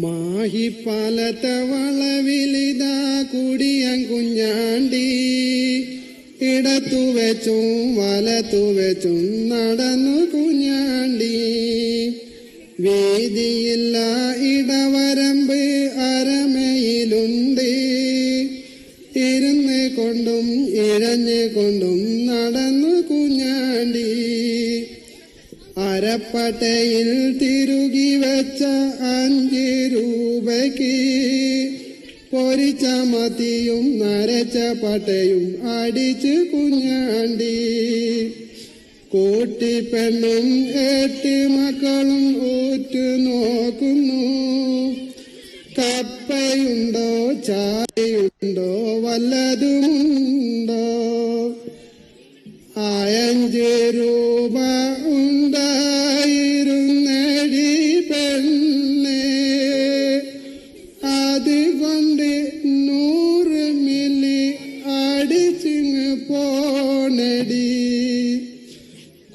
മാഹിപ്പാലത്തെ വളവിലിതാ കുടിയൻ കുഞ്ഞാണ്ടി ഇടത്തു വെച്ചും വലത്തു വെച്ചും നടന്നു കുഞ്ഞാണ്ടി. വേദിയില്ല ഇടവരമ്പ് അരമയിലുണ്ട്. ഇരുന്ന് കൊണ്ടും ഇഴഞ്ഞു കൊണ്ടും നടന്നു കുഞ്ഞാണ്ടി. അരപ്പട്ടയിൽ തിരുകി വെച്ച 5 രൂപയ്ക്ക് പൊരിച്ച മത്തിയും നരച്ച പട്ടയും അടിച്ച് കുഞ്ഞാണ്ടി. കൂട്ടിപ്പെണ്ണും 8 മക്കളും ഊറ്റു നോക്കുന്നു. കപ്പയുണ്ടോ ചായയുണ്ടോ വല്ലതുമുണ്ടോ? 5 രൂപ ഉണ്ടായിരുന്നടി പെണ്ണേ, അതുകൊണ്ട് 100 മില്ലി അടിച്ചിങ് പോണടി.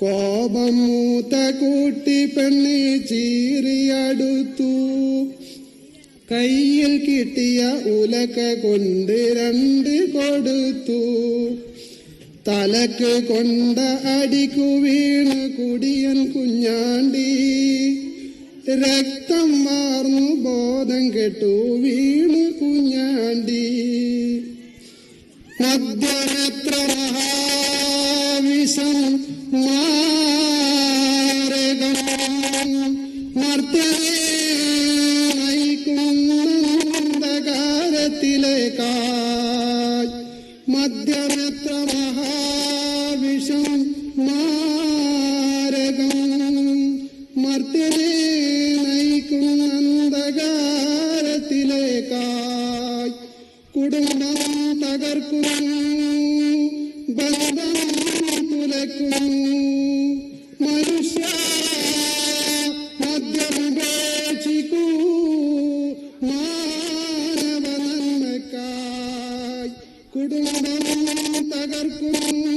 കോപം മൂത്ത കൂട്ടി പെണ്ണ് ചീറിയടുത്തു. കയ്യിൽ കിട്ടിയ ഉലക്ക കൊണ്ട് 2 കൊടുത്തു. തലക്ക് കൊണ്ട അടിക്കു വീണ് കുടിയൻ കുഞ്ഞാണ്ടി. രക്തം വാർന്നു ബോധം കെട്ടു വീണ് കുഞ്ഞാണ്ടി. മദ്യമെത്ര മഹാവിഷം മാരകം മർത്യനെ നയിക്കുന്നകാരത്തിലേക്കായി. മദ്യമെത്ര മഹാവിഷം മാരകം മർത്യനെ നയിക്കുന്നകാരത്തിലേക്കായി. കുടുംബം തകർക്കുന്നു, ബന്ധം തുലക്കുന്നു. മനുഷ്യ മദ്യമുപേക്ഷിക്കൂ, മാനവ നന്മക്കായി. കുടുംബം തകർക്കുന്നു,